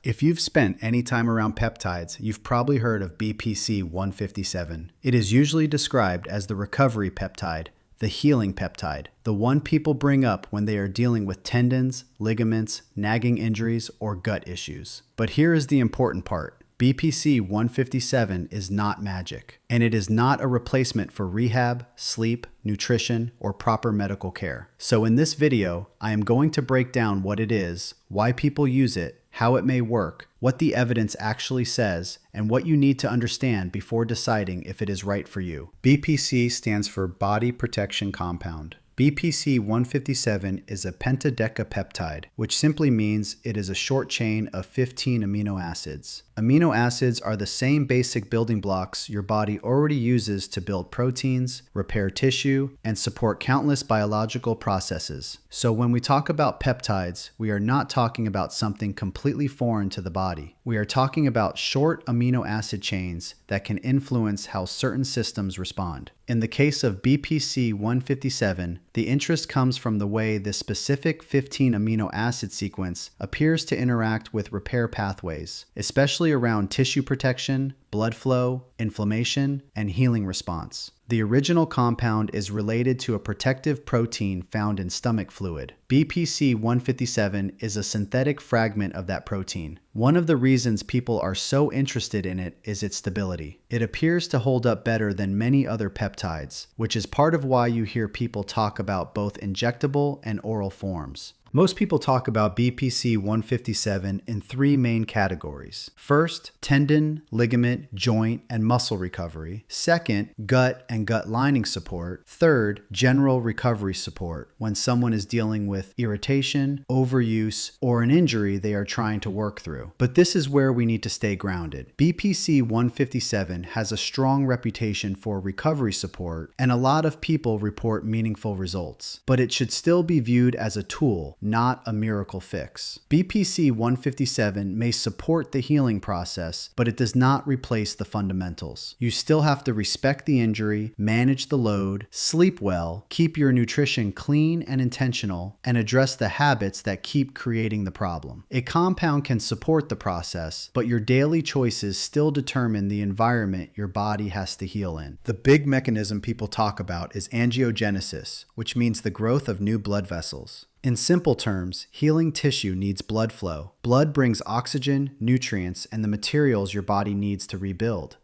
If you've spent any time around peptides, you've probably heard of BPC-157. It is usually described as the recovery peptide, the healing peptide, the one people bring up when they are dealing with tendons, ligaments, nagging injuries, or gut issues. But here is the important part. BPC-157 is not magic, and it is not a replacement for rehab, sleep, nutrition, or proper medical care. So in this video, I am going to break down what it is, why people use it, how it may work, what the evidence actually says, and what you need to understand before deciding if it is right for you. BPC stands for Body Protection Compound. BPC-157 is a pentadecapeptide, which simply means it is a short chain of 15 amino acids. Amino acids are the same basic building blocks your body already uses to build proteins, repair tissue, and support countless biological processes. So when we talk about peptides, we are not talking about something completely foreign to the body. We are talking about short amino acid chains that can influence how certain systems respond. In the case of BPC-157, the interest comes from the way this specific 15 amino acid sequence appears to interact with repair pathways, especially around tissue protection, blood flow, inflammation, and healing response. The original compound is related to a protective protein found in stomach fluid. BPC-157 is a synthetic fragment of that protein. One of the reasons people are so interested in it is its stability. It appears to hold up better than many other peptides, which is part of why you hear people talk about both injectable and oral forms. Most people talk about BPC-157 in three main categories. First, tendon, ligament, joint, and muscle recovery. Second, gut and gut lining support. Third, general recovery support when someone is dealing with irritation, overuse, or an injury they are trying to work through. But this is where we need to stay grounded. BPC-157 has a strong reputation for recovery support, and a lot of people report meaningful results. But it should still be viewed as a tool, not a miracle fix. BPC-157 may support the healing process, but it does not replace the fundamentals. You still have to respect the injury, manage the load, sleep well, keep your nutrition clean and intentional, and address the habits that keep creating the problem. A compound can support the process, but your daily choices still determine the environment your body has to heal in. The big mechanism people talk about is angiogenesis, which means the growth of new blood vessels. In simple terms, healing tissue needs blood flow. Blood brings oxygen, nutrients, and the materials your body needs to rebuild.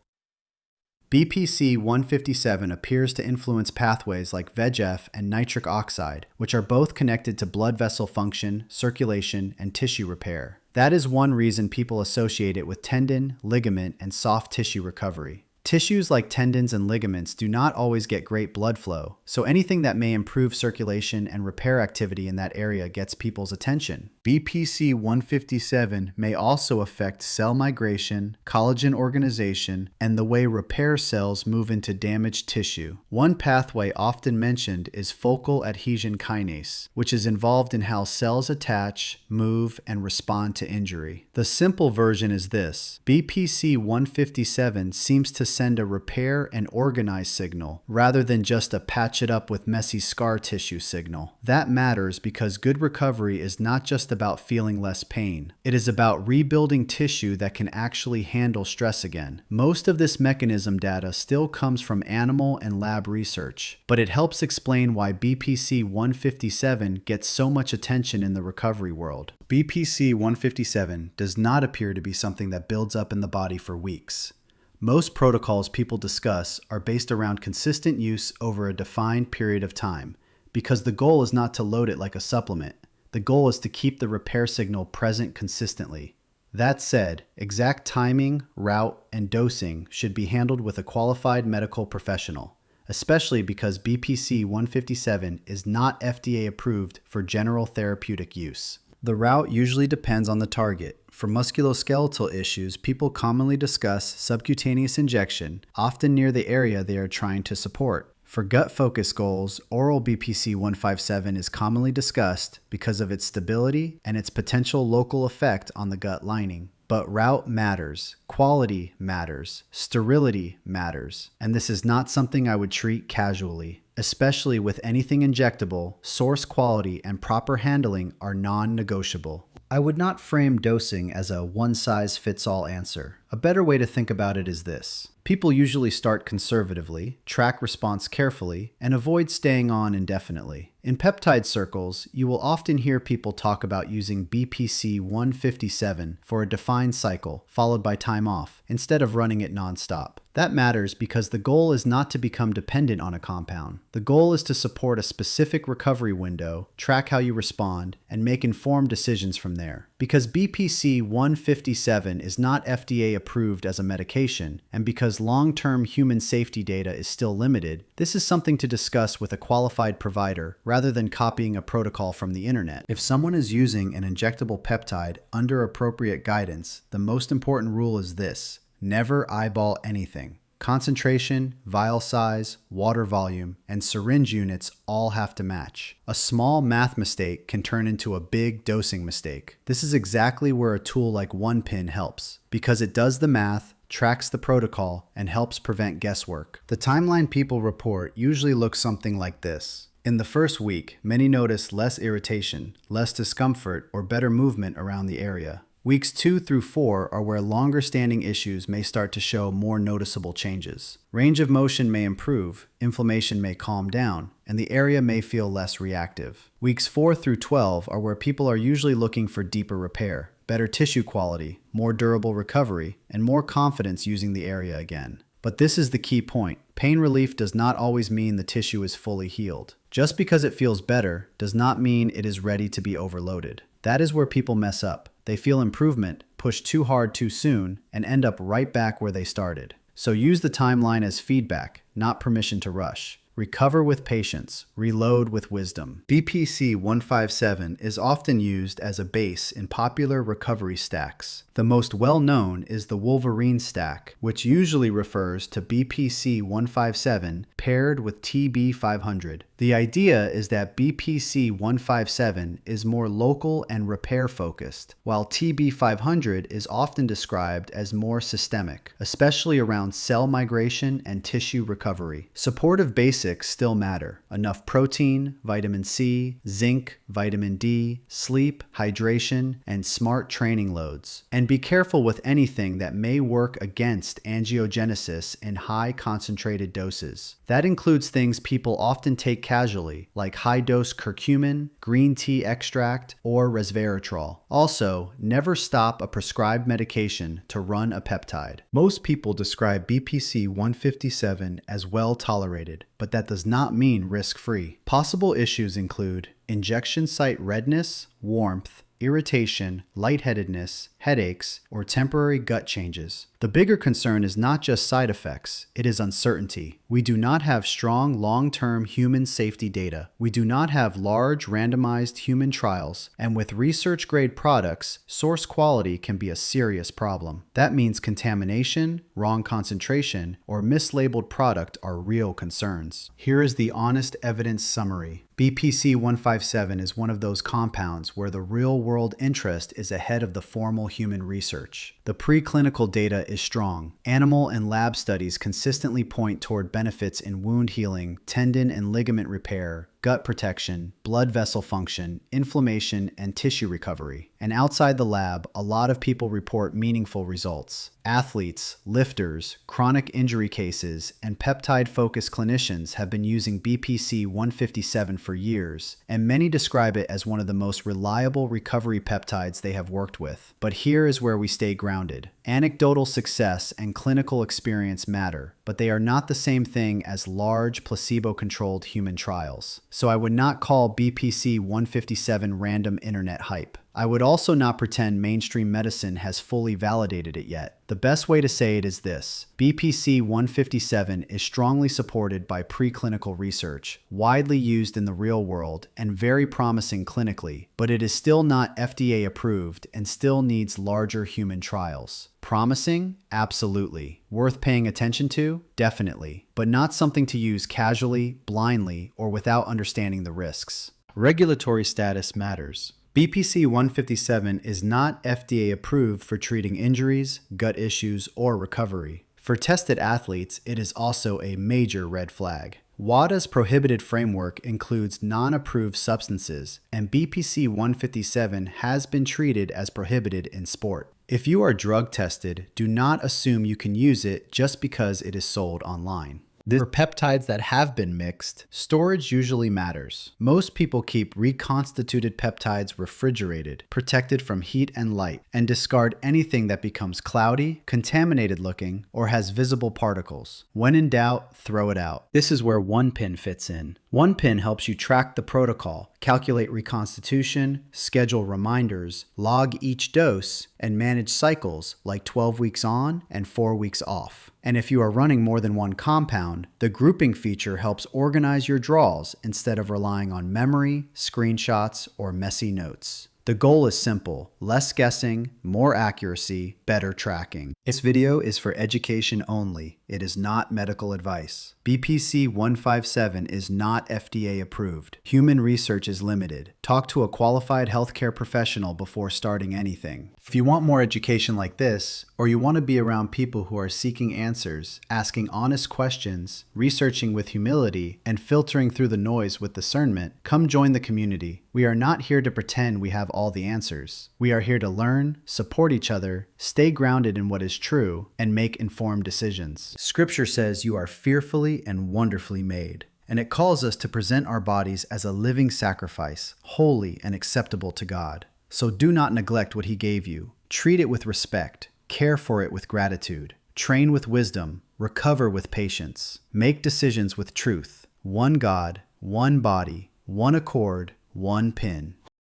BPC-157 appears to influence pathways like VEGF and nitric oxide, which are both connected to blood vessel function, circulation, and tissue repair. That is one reason people associate it with tendon, ligament, and soft tissue recovery. Tissues like tendons and ligaments do not always get great blood flow, so anything that may improve circulation and repair activity in that area gets people's attention. BPC-157 may also affect cell migration, collagen organization, and the way repair cells move into damaged tissue. One pathway often mentioned is focal adhesion kinase, which is involved in how cells attach, move, and respond to injury. The simple version is this: BPC-157 seems to send a repair and organize signal rather than just a patch it up with messy scar tissue signal. That matters because good recovery is not just about feeling less pain. It is about rebuilding tissue that can actually handle stress again. Most of this mechanism data still comes from animal and lab research, but it helps explain why BPC-157 gets so much attention in the recovery world. BPC-157 does not appear to be something that builds up in the body for weeks. Most protocols people discuss are based around consistent use over a defined period of time, because the goal is not to load it like a supplement. The goal is to keep the repair signal present consistently. That said, exact timing, route, and dosing should be handled with a qualified medical professional, especially because BPC-157 is not FDA approved for general therapeutic use. The route usually depends on the target. For musculoskeletal issues, people commonly discuss subcutaneous injection, often near the area they are trying to support. For gut-focused goals, oral BPC-157 is commonly discussed because of its stability and its potential local effect on the gut lining. But route matters, quality matters, sterility matters, and this is not something I would treat casually. Especially with anything injectable, source quality and proper handling are non-negotiable. I would not frame dosing as a one-size-fits-all answer. A better way to think about it is this. People usually start conservatively, track response carefully, and avoid staying on indefinitely. In peptide circles, you will often hear people talk about using BPC-157 for a defined cycle, followed by time off, instead of running it nonstop. That matters because the goal is not to become dependent on a compound. The goal is to support a specific recovery window, track how you respond, and make informed decisions from there. Because BPC-157 is not FDA approved as a medication, and because long-term human safety data is still limited, this is something to discuss with a qualified provider rather than copying a protocol from the internet. If someone is using an injectable peptide under appropriate guidance, the most important rule is this: never eyeball anything. Concentration, vial size, water volume, and syringe units all have to match. A small math mistake can turn into a big dosing mistake. This is exactly where a tool like OnePin helps, because it does the math, tracks the protocol, and helps prevent guesswork. The timeline people report usually looks something like this. In the first week, many notice less irritation, less discomfort, or better movement around the area. Weeks 2 through 4 are where longer standing issues may start to show more noticeable changes. Range of motion may improve, inflammation may calm down, and the area may feel less reactive. Weeks 4 through 12 are where people are usually looking for deeper repair, better tissue quality, more durable recovery, and more confidence using the area again. But this is the key point. Pain relief does not always mean the tissue is fully healed. Just because it feels better does not mean it is ready to be overloaded. That is where people mess up. They feel improvement, push too hard too soon, and end up right back where they started. So use the timeline as feedback, not permission to rush. Recover with patience, reload with wisdom. BPC-157 is often used as a base in popular recovery stacks. The most well-known is the Wolverine stack, which usually refers to BPC-157 paired with TB500. The idea is that BPC-157 is more local and repair-focused, while TB500 is often described as more systemic, especially around cell migration and tissue recovery. Supportive basics still matter. Enough protein, vitamin C, zinc, vitamin D, sleep, hydration, and smart training loads. And be careful with anything that may work against angiogenesis in high concentrated doses. That includes things people often take casually, like high-dose curcumin, green tea extract, or resveratrol. Also, never stop a prescribed medication to run a peptide. Most people describe BPC-157 as well tolerated, but that does not mean risk-free. Possible issues include injection site redness, warmth, irritation, lightheadedness, headaches, or temporary gut changes. The bigger concern is not just side effects, it is uncertainty. We do not have strong long-term human safety data. We do not have large randomized human trials, and with research-grade products, source quality can be a serious problem. That means contamination, wrong concentration, or mislabeled product are real concerns. Here is the honest evidence summary. BPC-157 is one of those compounds where the real-world interest is ahead of the formal human research. The preclinical data is strong. Animal and lab studies consistently point toward benefits in wound healing, tendon and ligament repair, gut protection, blood vessel function, inflammation, and tissue recovery. And outside the lab, a lot of people report meaningful results. Athletes, lifters, chronic injury cases, and peptide-focused clinicians have been using BPC-157 for years, and many describe it as one of the most reliable recovery peptides they have worked with. But here is where we stay grounded. Anecdotal success and clinical experience matter, but they are not the same thing as large, placebo-controlled human trials. So I would not call BPC-157 random internet hype. I would also not pretend mainstream medicine has fully validated it yet. The best way to say it is this: BPC-157 is strongly supported by preclinical research, widely used in the real world, and very promising clinically, but it is still not FDA approved and still needs larger human trials. Promising? Absolutely. Worth paying attention to? Definitely. But not something to use casually, blindly, or without understanding the risks. Regulatory status matters. BPC-157 is not FDA approved for treating injuries, gut issues, or recovery. For tested athletes, it is also a major red flag. WADA's prohibited framework includes non-approved substances, and BPC-157 has been treated as prohibited in sport. If you are drug tested, do not assume you can use it just because it is sold online. For peptides that have been mixed, storage usually matters. Most people keep reconstituted peptides refrigerated, protected from heat and light, and discard anything that becomes cloudy, contaminated looking, or has visible particles. When in doubt, throw it out. This is where OnePin fits in. OnePin helps you track the protocol, calculate reconstitution, schedule reminders, log each dose, and manage cycles like 12 weeks on and 4 weeks off. And if you are running more than one compound, the grouping feature helps organize your draws instead of relying on memory, screenshots, or messy notes. The goal is simple: less guessing, more accuracy, better tracking. This video is for education only. It is not medical advice. BPC-157 is not FDA approved. Human research is limited. Talk to a qualified healthcare professional before starting anything. If you want more education like this, or you want to be around people who are seeking answers, asking honest questions, researching with humility, and filtering through the noise with discernment, come join the community. We are not here to pretend we have all the answers. We are here to learn, support each other, stay grounded in what is true, and make informed decisions. Scripture says you are fearfully and wonderfully made, and it calls us to present our bodies as a living sacrifice, holy and acceptable to God. So do not neglect what He gave you. Treat it with respect, care for it with gratitude, train with wisdom, recover with patience, make decisions with truth. One God, one body, one accord, one pin.